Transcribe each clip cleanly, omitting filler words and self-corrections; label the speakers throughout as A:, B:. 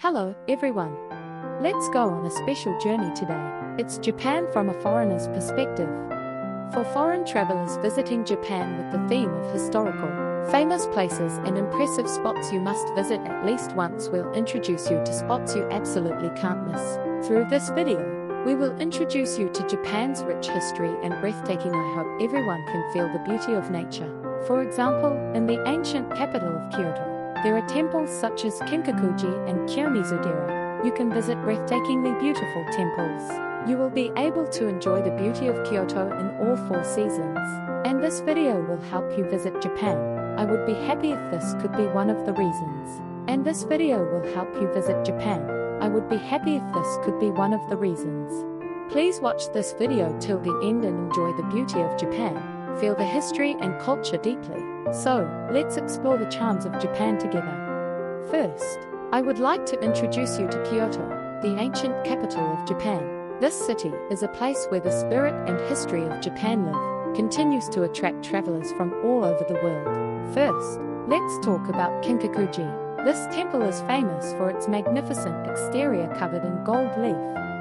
A: Hello, everyone. Let's go on a special journey today. It's Japan from a foreigner's perspective. For foreign travelers visiting Japan with the theme of historical, famous places and impressive spots you must visit at least once, we'll introduce you to spots you absolutely can't miss. Through this video, we will introduce you to Japan's rich history and breathtaking. I hope everyone can feel the beauty of nature. For example, in the ancient capital of Kyoto, there are temples such as Kinkaku-ji and Kiyomizu-dera. You can visit breathtakingly beautiful temples. You will be able to enjoy the beauty of Kyoto in all 4 seasons. And this video will help you visit Japan. I would be happy if this could be one of the reasons. And this video will help you visit Japan. I would be happy if this could be one of the reasons. Please watch this video till the end and enjoy the beauty of Japan. Feel the history and culture deeply. So, let's explore the charms of Japan together. First, I would like to introduce you to Kyoto, the ancient capital of Japan. This city is a place where the spirit and history of Japan live, continues to attract travelers from all over the world. First, let's talk about Kinkaku-ji. This temple is famous for its magnificent exterior covered in gold leaf.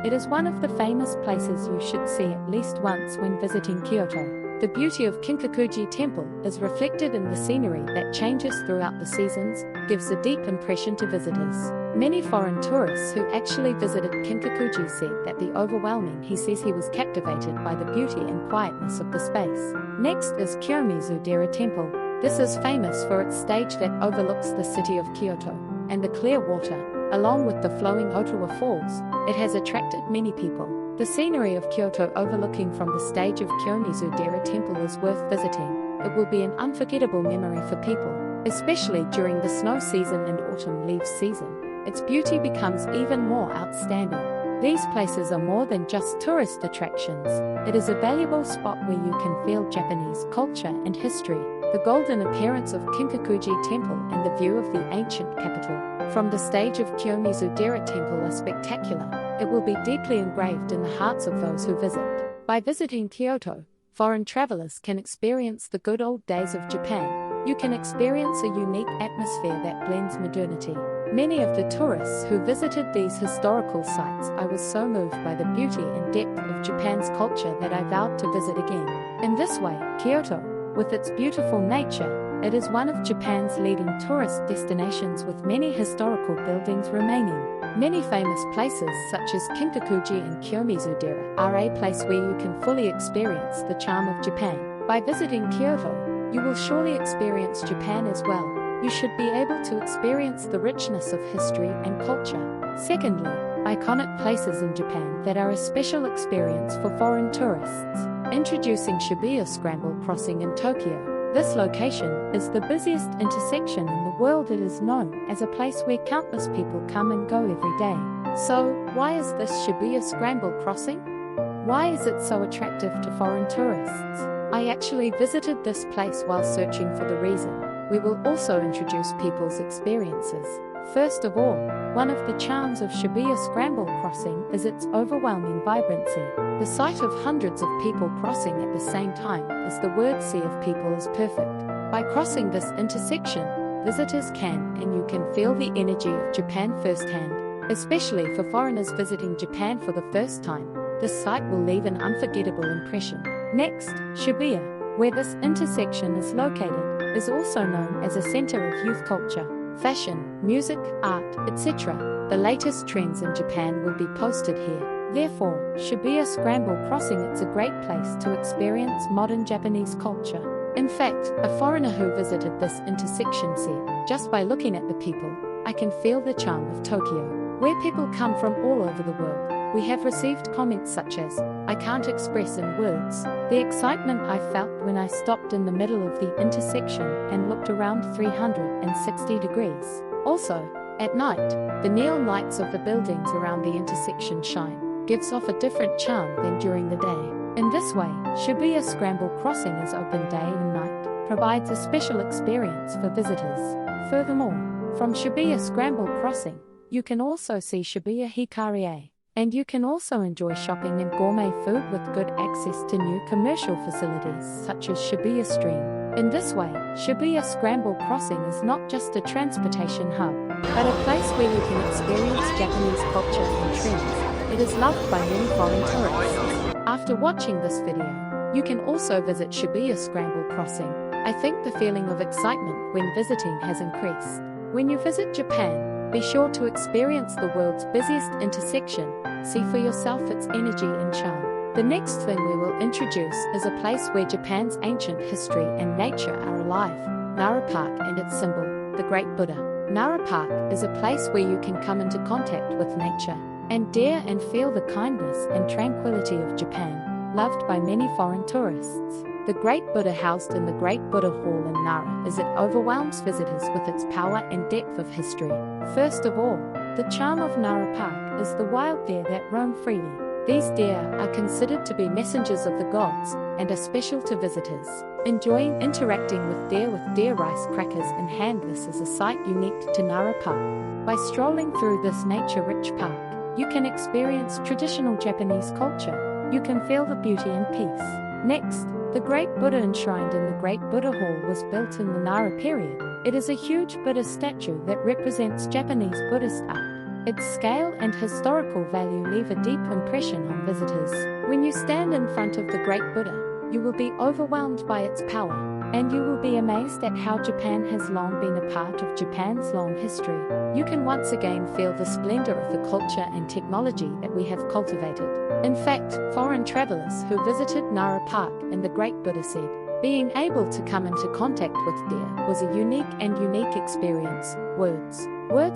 A: It is one of the famous places you should see at least once when visiting Kyoto. The beauty of Kinkaku-ji Temple is reflected in the scenery that changes throughout the seasons, gives a deep impression to visitors. Many foreign tourists who actually visited Kinkaku-ji said that the overwhelming, he says he was captivated by the beauty and quietness of the space. Next is Kiyomizu-dera Temple. This is famous for its stage that overlooks the city of Kyoto, and the clear water, along with the flowing Ottawa Falls. It has attracted many people. The scenery of Kyoto overlooking from the stage of Kiyomizu-dera Temple is worth visiting. It will be an unforgettable memory for people, especially during the snow season and autumn leaves season. Its beauty becomes even more outstanding. These places are more than just tourist attractions. It is a valuable spot where you can feel Japanese culture and history. The golden appearance of Kinkaku-ji Temple and the view of the ancient capital from the stage of Kiyomizu-dera Temple are spectacular. It will be deeply engraved in the hearts of those who visit. By visiting Kyoto, foreign travelers can experience the good old days of Japan. You can experience a unique atmosphere that blends modernity. Many of the tourists who visited these historical sites, I was so moved by the beauty and depth of Japan's culture that I vowed to visit again. In this way, Kyoto, with its beautiful nature, it is one of Japan's leading tourist destinations with many historical buildings remaining. Many famous places such as Kinkaku-ji and Kiyomizu-dera are a place where you can fully experience the charm of Japan. By visiting Kyoto, you will surely experience Japan as well. You should be able to experience the richness of history and culture. Secondly, iconic places in Japan that are a special experience for foreign tourists. Introducing Shibuya Scramble Crossing in Tokyo. This location is the busiest intersection in the world. It is known as a place where countless people come and go every day. So, why is this Shibuya Scramble Crossing? Why is it so attractive to foreign tourists? I actually visited this place while searching for the reason. We will also introduce people's experiences. First of all, one of the charms of Shibuya Scramble Crossing is its overwhelming vibrancy. The sight of hundreds of people crossing at the same time as the word sea of people is perfect. By crossing this intersection, visitors can and you can feel the energy of Japan firsthand. Especially for foreigners visiting Japan for the first time, this sight will leave an unforgettable impression. Next, Shibuya, where this intersection is located, is also known as a center of youth culture, fashion, music, art, etc. The latest trends in Japan will be posted here. Therefore, Shibuya Scramble Crossing, it's a great place to experience modern Japanese culture. In fact, a foreigner who visited this intersection said, just by looking at the people, I can feel the charm of Tokyo, where people come from all over the world. We have received comments such as, I can't express in words the excitement I felt when I stopped in the middle of the intersection and looked around 360 degrees. Also, at night, the neon lights of the buildings around the intersection shine, gives off a different charm than during the day. In this way, Shibuya Scramble Crossing is open day and night, provides a special experience for visitors. Furthermore, from Shibuya Scramble Crossing, you can also see Shibuya Hikarie. And you can also enjoy shopping and gourmet food with good access to new commercial facilities such as Shibuya Stream. In this way, Shibuya Scramble Crossing is not just a transportation hub, but a place where you can experience Japanese culture and trends. It is loved by many foreign tourists. After watching this video, you can also visit Shibuya Scramble Crossing. I think the feeling of excitement when visiting has increased. When you visit Japan, be sure to experience the world's busiest intersection. See for yourself its energy and charm. The next thing we will introduce is a place where Japan's ancient history and nature are alive, Nara Park and its symbol, the Great Buddha. Nara Park is a place where you can come into contact with nature and dare and feel the kindness and tranquility of Japan, loved by many foreign tourists. The Great Buddha, housed in the Great Buddha Hall in Nara, is it overwhelms visitors with its power and depth of history. First of all, the charm of Nara Park is the wild deer that roam freely. These deer are considered to be messengers of the gods and are special to visitors. Enjoying interacting with deer rice crackers in hand, this is a sight unique to Nara Park. By strolling through this nature-rich park, you can experience traditional Japanese culture. You can feel the beauty and peace. Next, the Great Buddha, enshrined in the Great Buddha Hall, was built in the Nara period. It is a huge Buddha statue that represents Japanese Buddhist art. Its scale and historical value leave a deep impression on visitors. When you stand in front of the Great Buddha, you will be overwhelmed by its power, and you will be amazed at how Japan has long been a part of Japan's long history. You can once again feel the splendor of the culture and technology that we have cultivated. In fact, foreign travelers who visited Nara Park and the Great Buddha said, being able to come into contact with deer was a unique experience. Words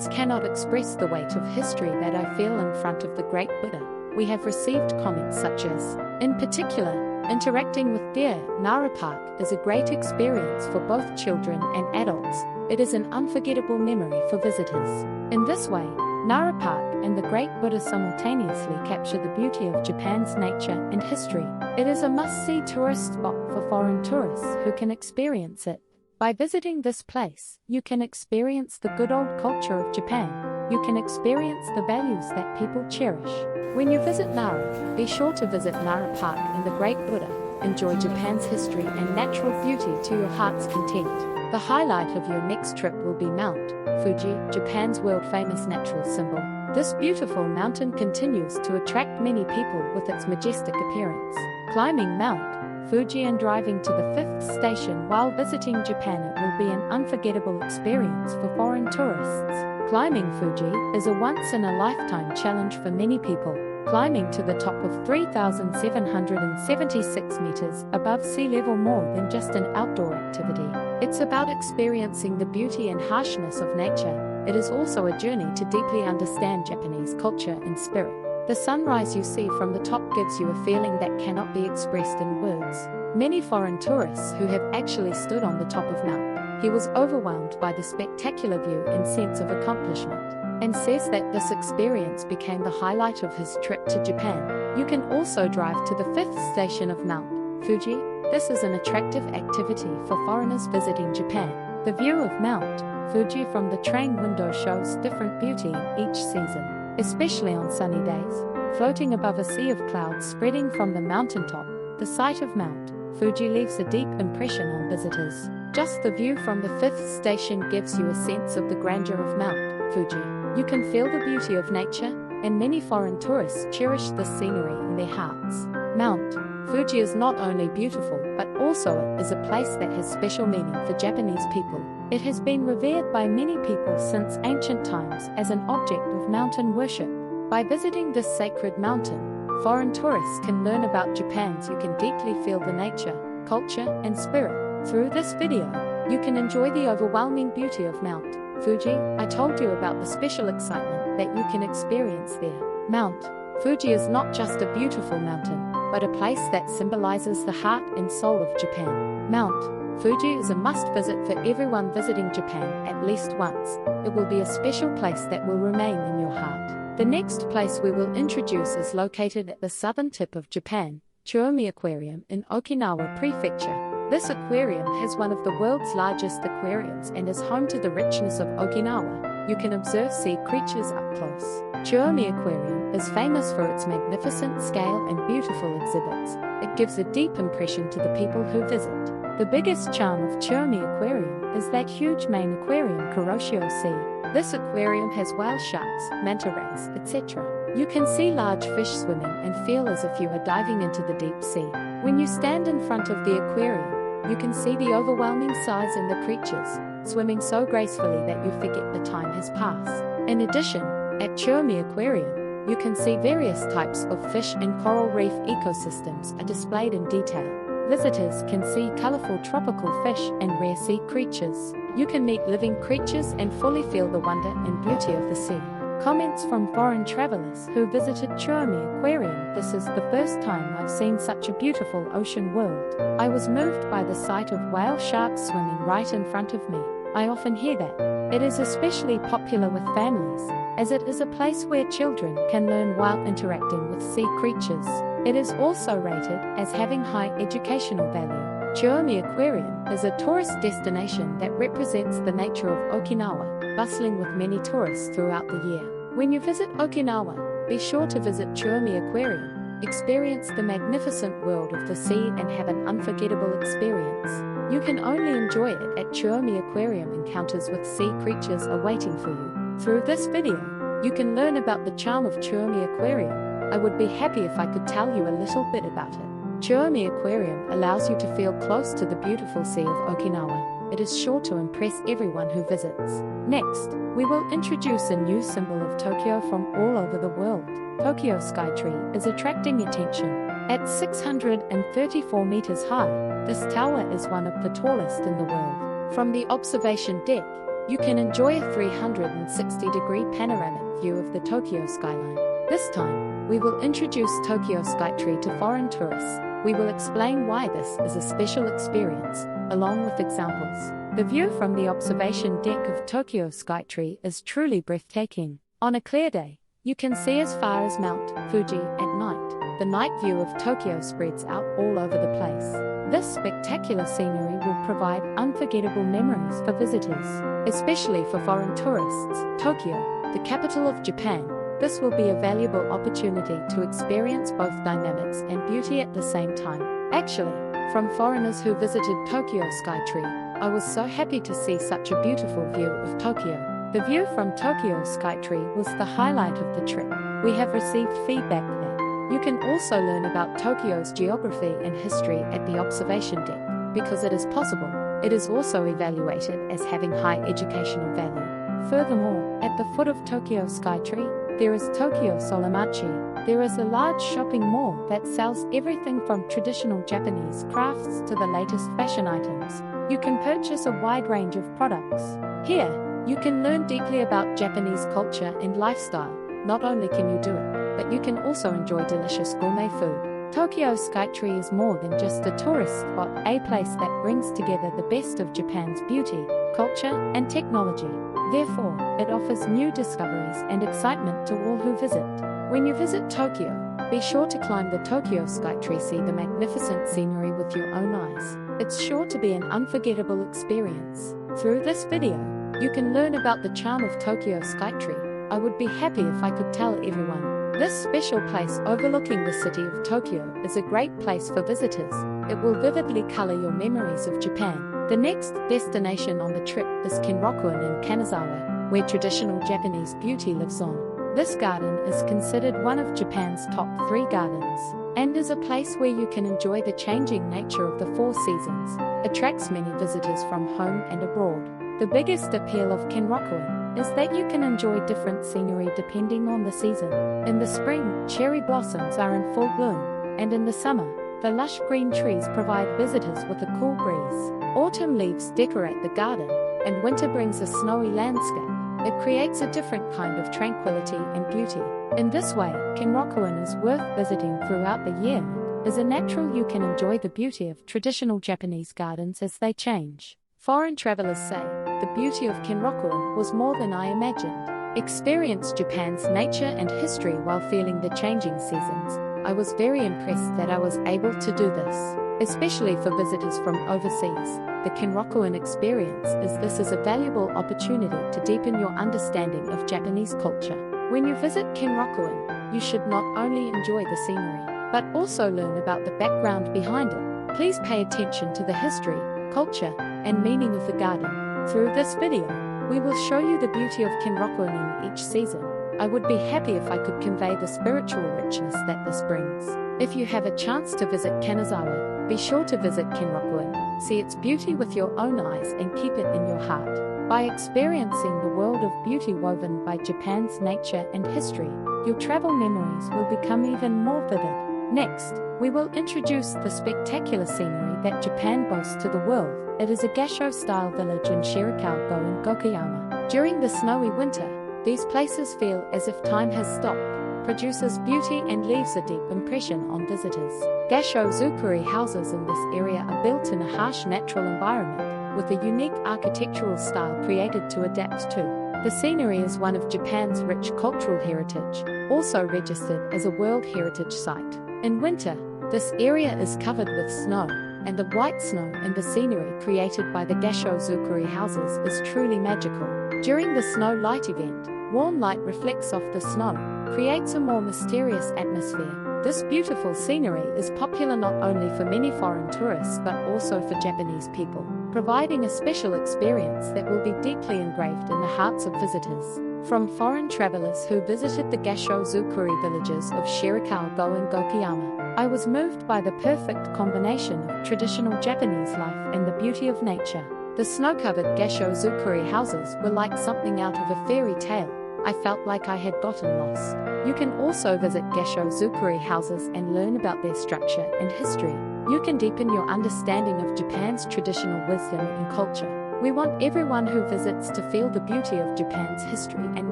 A: cannot express the weight of history that I feel in front of the Great Buddha. We have received comments such as, in particular, interacting with deer. Nara Park is a great experience for both children and adults. It is an unforgettable memory for visitors. In this way, Nara Park and the Great Buddha simultaneously capture the beauty of Japan's nature and history. It is a must-see tourist spot for foreign tourists who can experience it. By visiting this place, you can experience the good old culture of Japan. You can experience the values that people cherish. When you visit Nara, be sure to visit Nara Park and the Great Buddha. Enjoy Japan's history and natural beauty to your heart's content. The highlight of your next trip will be Mount Fuji, Japan's world-famous natural symbol. This beautiful mountain continues to attract many people with its majestic appearance. Climbing Mount Fuji and driving to the 5th station while visiting Japan, it will be an unforgettable experience for foreign tourists. Climbing Fuji is a once-in-a-lifetime challenge for many people. Climbing to the top of 3,776 meters above sea level, more than just an outdoor activity. It's about experiencing the beauty and harshness of nature. It is also a journey to deeply understand Japanese culture and spirit. The sunrise you see from the top gives you a feeling that cannot be expressed in words. Many foreign tourists who have actually stood on the top of Mount He was overwhelmed by the spectacular view and sense of accomplishment, and says that this experience became the highlight of his trip to Japan. You can also drive to the 5th station of Mount Fuji. This is an attractive activity for foreigners visiting Japan. The view of Mount Fuji from the train window shows different beauty in each season, especially on sunny days. Floating above a sea of clouds spreading from the mountaintop, the sight of Mount Fuji leaves a deep impression on visitors. Just the view from the 5th station gives you a sense of the grandeur of Mount Fuji. You can feel the beauty of nature, and many foreign tourists cherish this scenery in their hearts. Mount Fuji is not only beautiful, but also it is a place that has special meaning for Japanese people. It has been revered by many people since ancient times as an object of mountain worship. By visiting this sacred mountain, foreign tourists can learn about Japan's. You can deeply feel the nature, culture, and spirit. Through this video, you can enjoy the overwhelming beauty of Mount Fuji. I told you about the special excitement that you can experience there. Mount Fuji is not just a beautiful mountain, but a place that symbolizes the heart and soul of Japan. Mount Fuji is a must-visit for everyone visiting Japan at least once. It will be a special place that will remain in your heart. The next place we will introduce is located at the southern tip of Japan, Churaumi Aquarium in Okinawa Prefecture. This aquarium has one of the world's largest aquariums and is home to the richness of Okinawa. You can observe sea creatures up close. Churaumi Aquarium is famous for its magnificent scale and beautiful exhibits. It gives a deep impression to the people who visit. The biggest charm of Churaumi Aquarium is that huge main aquarium Kuroshio Sea. This aquarium has whale sharks, manta rays, etc. You can see large fish swimming and feel as if you are diving into the deep sea. When you stand in front of the aquarium, you can see the overwhelming size in the creatures, swimming so gracefully that you forget the time has passed. In addition, at Churaumi Aquarium, you can see various types of fish and coral reef ecosystems are displayed in detail. Visitors can see colorful tropical fish and rare sea creatures. You can meet living creatures and fully feel the wonder and beauty of the sea. Comments from foreign travelers who visited Churaumi Aquarium: "This is the first time I've seen such a beautiful ocean world. I was moved by the sight of whale sharks swimming right in front of me." I often hear that. It is especially popular with families, as it is a place where children can learn while interacting with sea creatures. It is also rated as having high educational value. Churaumi Aquarium is a tourist destination that represents the nature of Okinawa, bustling with many tourists throughout the year. When you visit Okinawa, be sure to visit Churaumi Aquarium, experience the magnificent world of the sea and have an unforgettable experience. You can only enjoy it at Churaumi Aquarium. Encounters with sea creatures are waiting for you. Through this video, you can learn about the charm of Churaumi Aquarium. I would be happy if I could tell you a little bit about it. Churaumi Aquarium allows you to feel close to the beautiful sea of Okinawa. It is sure to impress everyone who visits. Next, we will introduce a new symbol of Tokyo from all over the world. Tokyo Skytree is attracting attention. At 634 meters high, this tower is one of the tallest in the world. From the observation deck, you can enjoy a 360-degree panoramic view of the Tokyo skyline. This time, we will introduce Tokyo Skytree to foreign tourists. We will explain why this is a special experience, along with examples. The view from the observation deck of Tokyo Skytree is truly breathtaking. On a clear day, you can see as far as Mount Fuji at night. The night view of Tokyo spreads out all over the place. This spectacular scenery will provide unforgettable memories for visitors, especially for foreign tourists. Tokyo, the capital of Japan. This will be a valuable opportunity to experience both dynamics and beauty at the same time. Actually, from foreigners who visited Tokyo Skytree, I was so happy to see such a beautiful view of Tokyo. The view from Tokyo Skytree was the highlight of the trip. We have received feedback that you can also learn about Tokyo's geography and history at the observation deck. Because it is possible, it is also evaluated as having high educational value. Furthermore, at the foot of Tokyo Skytree, there is Tokyo Solamachi. There is a large shopping mall that sells everything from traditional Japanese crafts to the latest fashion items. You can purchase a wide range of products. Here, you can learn deeply about Japanese culture and lifestyle. Not only can you do it, but you can also enjoy delicious gourmet food. Tokyo Skytree is more than just a tourist spot, a place that brings together the best of Japan's beauty, culture, and technology. Therefore, it offers new discoveries and excitement to all who visit. When you visit Tokyo, be sure to climb the Tokyo Skytree, see the magnificent scenery with your own eyes. It's sure to be an unforgettable experience. Through this video, you can learn about the charm of Tokyo Skytree. I would be happy if I could tell everyone. This special place overlooking the city of Tokyo is a great place for visitors. It will vividly color your memories of Japan. The next destination on the trip is Kenrokuen in Kanazawa, where traditional Japanese beauty lives on. This garden is considered one of Japan's top 3 gardens, and is a place where you can enjoy the changing nature of the 4 seasons. Attracts many visitors from home and abroad. The biggest appeal of Kenrokuen is that you can enjoy different scenery depending on the season. In the spring, cherry blossoms are in full bloom, and in the summer, the lush green trees provide visitors with a cool breeze. Autumn leaves decorate the garden, and winter brings a snowy landscape. It creates a different kind of tranquility and beauty. In this way, Kenrokuen is worth visiting throughout the year. As a natural, you can enjoy the beauty of traditional Japanese gardens as they change. Foreign travelers say, the beauty of Kenrokuen was more than I imagined. Experience Japan's nature and history while feeling the changing seasons. I was very impressed that I was able to do this. Especially for visitors from overseas, the Kenrokuen experience is a valuable opportunity to deepen your understanding of Japanese culture. When you visit Kenrokuen, you should not only enjoy the scenery, but also learn about the background behind it. Please pay attention to the history, culture, and meaning of the garden. Through this video, we will show you the beauty of Kenrokuen in each season. I would be happy if I could convey the spiritual richness that this brings. If you have a chance to visit Kanazawa, be sure to visit Kenrokuen, see its beauty with your own eyes and keep it in your heart. By experiencing the world of beauty woven by Japan's nature and history, your travel memories will become even more vivid. Next, we will introduce the spectacular scenery that Japan boasts to the world. It is a gassho-style village in Shirakawa-go and Gokayama. During the snowy winter, these places feel as if time has stopped, produces beauty and leaves a deep impression on visitors. Gassho-zukuri houses in this area are built in a harsh natural environment, with a unique architectural style created to adapt to. The scenery is one of Japan's rich cultural heritage, also registered as a World Heritage Site. In winter, this area is covered with snow, and the white snow and the scenery created by the gassho-zukuri houses is truly magical. During the snow light event, warm light reflects off the snow, creates a more mysterious atmosphere. This beautiful scenery is popular not only for many foreign tourists but also for Japanese people, providing a special experience that will be deeply engraved in the hearts of visitors. From foreign travelers who visited the gassho-zukuri villages of Shirakawa-go and Gokayama, I was moved by the perfect combination of traditional Japanese life and the beauty of nature. The snow-covered gassho-zukuri houses were like something out of a fairy tale. I felt like I had gotten lost. You can also visit gassho-zukuri houses and learn about their structure and history. You can deepen your understanding of Japan's traditional wisdom and culture. We want everyone who visits to feel the beauty of Japan's history and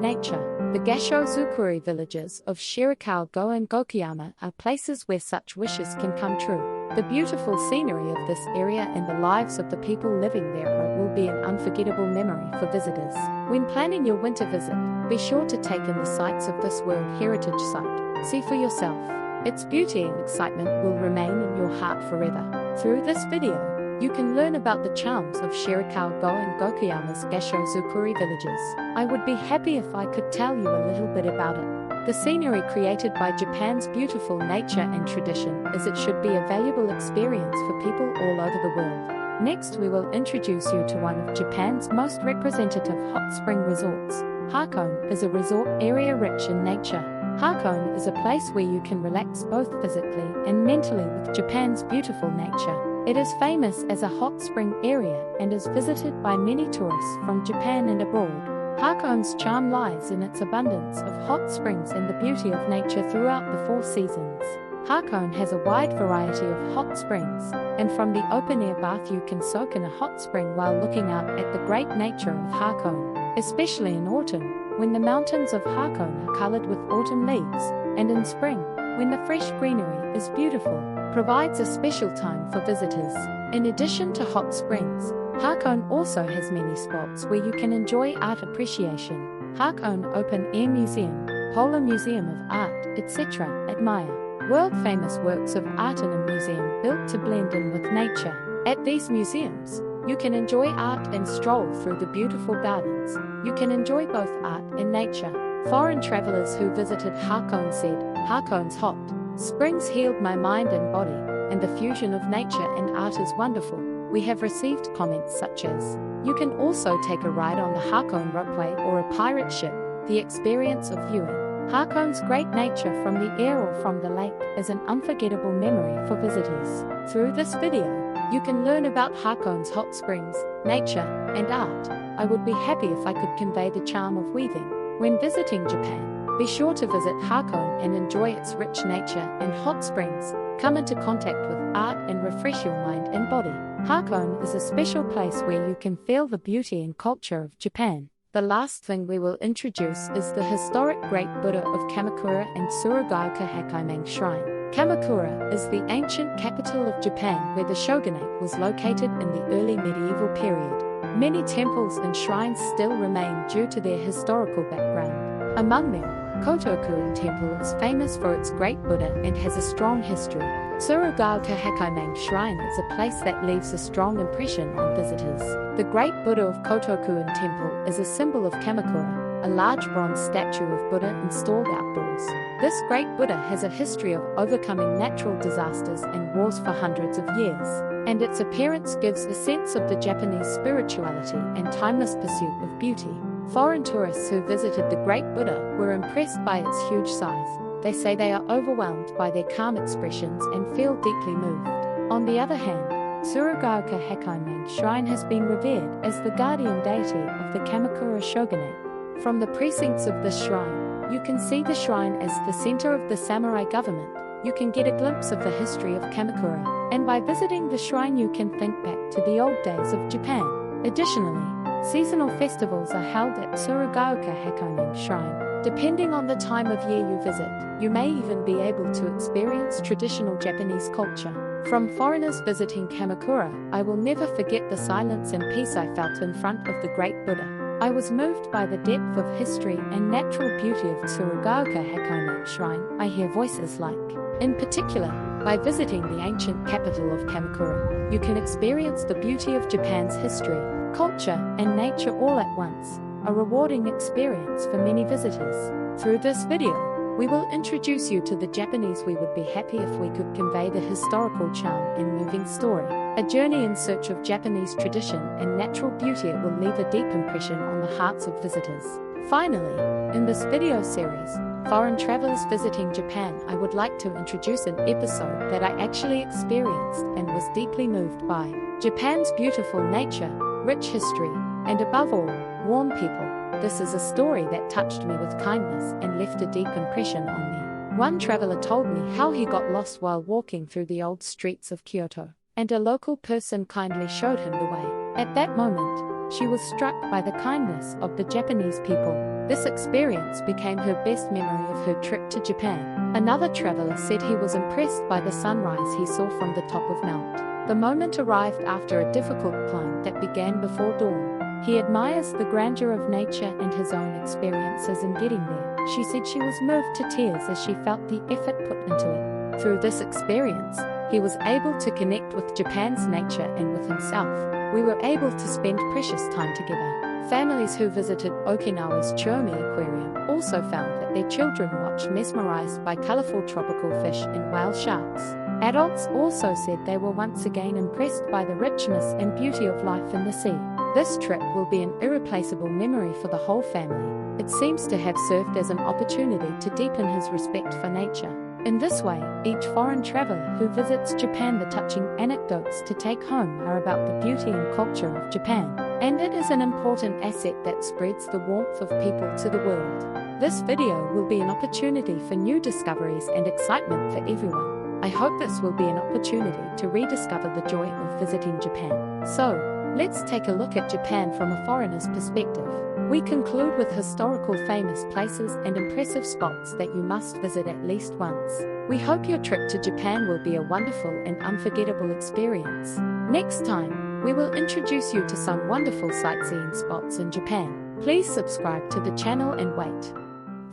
A: nature. The gassho-zukuri villages of Shirakawa-go and Gokayama are places where such wishes can come true. The beautiful scenery of this area and the lives of the people living there will be an unforgettable memory for visitors. When planning your winter visit, be sure to take in the sights of this World Heritage Site. See for yourself. Its beauty and excitement will remain in your heart forever. Through this video, you can learn about the charms of Shirakawa-go and Gokayama's gassho-zukuri villages. I would be happy if I could tell you a little bit about it. The scenery created by Japan's beautiful nature and tradition is it should be a valuable experience for people all over the world. Next, we will introduce you to one of Japan's most representative hot spring resorts. Hakone is a resort area rich in nature. Hakone is a place where you can relax both physically and mentally with Japan's beautiful nature. It is famous as a hot spring area and is visited by many tourists from Japan and abroad. Hakone's charm lies in its abundance of hot springs and the beauty of nature throughout the 4 seasons. Hakone has a wide variety of hot springs, and from the open-air bath you can soak in a hot spring while looking out at the great nature of Hakone, especially in autumn, when the mountains of Hakone are colored with autumn leaves, and in spring, when the fresh greenery is beautiful, provides a special time for visitors. In addition to hot springs, Hakone also has many spots where you can enjoy art appreciation. Hakone Open Air Museum, Polar Museum of Art, etc. admire world-famous works of art in a museum built to blend in with nature. At these museums, you can enjoy art and stroll through the beautiful gardens. You can enjoy both art and nature. Foreign travelers who visited Hakone said, "Hakone's hot springs healed my mind and body, and the fusion of nature and art is wonderful." We have received comments such as, "You can also take a ride on the Hakone ropeway or a pirate ship." The experience of viewing Hakone's great nature from the air or from the lake is an unforgettable memory for visitors. Through this video, you can learn about Hakone's hot springs, nature, and art. I would be happy if I could convey the charm of weaving. When visiting Japan, be sure to visit Hakone and enjoy its rich nature and hot springs. Come into contact with art and refresh your mind and body. Hakone is a special place where you can feel the beauty and culture of Japan. The last thing we will introduce is the historic Great Buddha of Kamakura and Tsurugaoka Hachimangu Shrine. Kamakura is the ancient capital of Japan where the shogunate was located in the early medieval period. Many temples and shrines still remain due to their historical background. Among them, Kyoto Temple is famous for its great Buddha and has a strong history. Tsurugaoka Hachimangu Shrine is a place that leaves a strong impression on visitors. The Great Buddha of Kyoto Temple is a symbol of Kamakura, a large bronze statue of Buddha installed outdoors. This great Buddha has a history of overcoming natural disasters and wars for hundreds of years, and its appearance gives a sense of the Japanese spirituality and timeless pursuit of beauty. Foreign tourists who visited the great Buddha were impressed by its huge size. They say they are overwhelmed by their calm expressions and feel deeply moved. On the other hand, Tsurugaoka Hakone Shrine has been revered as the guardian deity of the Kamakura shogunate. From the precincts of this shrine, you can see the shrine as the center of the samurai government. You can get a glimpse of the history of Kamakura, and by visiting the shrine you can think back to the old days of Japan. Additionally, seasonal festivals are held at Tsurugaoka Hakone Shrine. Depending on the time of year you visit, you may even be able to experience traditional Japanese culture. From foreigners visiting Kamakura, I will never forget the silence and peace I felt in front of the great Buddha. I was moved by the depth of history and natural beauty of Tsurugaoka Hakone Shrine. I hear voices like, in particular, by visiting the ancient capital of Kamakura, you can experience the beauty of Japan's history, culture, and nature all at once. A rewarding experience for many visitors. Through this video, we will introduce you to the Japanese. We would be happy if we could convey the historical charm and moving story. A journey in search of Japanese tradition and natural beauty. It will leave a deep impression on the hearts of visitors. Finally, in this video series, Foreign Travelers Visiting Japan, I would like to introduce an episode that I actually experienced and was deeply moved by. Japan's beautiful nature, rich history, and above all, warm people. This is a story that touched me with kindness and left a deep impression on me. One traveler told me how he got lost while walking through the old streets of Kyoto, and a local person kindly showed him the way. At that moment, she was struck by the kindness of the Japanese people. This experience became her best memory of her trip to Japan. Another traveler said he was impressed by the sunrise he saw from the top of Mount. The moment arrived after a difficult climb that began before dawn. He admires the grandeur of nature and his own experiences in getting there. She said she was moved to tears as she felt the effort put into it. Through this experience, he was able to connect with Japan's nature and with himself. We were able to spend precious time together. Families who visited Okinawa's Churaumi Aquarium also found that their children watched mesmerized by colorful tropical fish and whale sharks. Adults also said they were once again impressed by the richness and beauty of life in the sea. This trip will be an irreplaceable memory for the whole family. It seems to have served as an opportunity to deepen his respect for nature. In this way, each foreign traveler who visits Japan, the touching anecdotes to take home are about the beauty and culture of Japan. And it is an important asset that spreads the warmth of people to the world. This video will be an opportunity for new discoveries and excitement for everyone. I hope this will be an opportunity to rediscover the joy of visiting Japan. So, let's take a look at Japan from a foreigner's perspective. We conclude with historical famous places and impressive spots that you must visit at least once. We hope your trip to Japan will be a wonderful and unforgettable experience. Next time, we will introduce you to some wonderful sightseeing spots in Japan. Please subscribe to the channel and wait.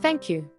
A: Thank you.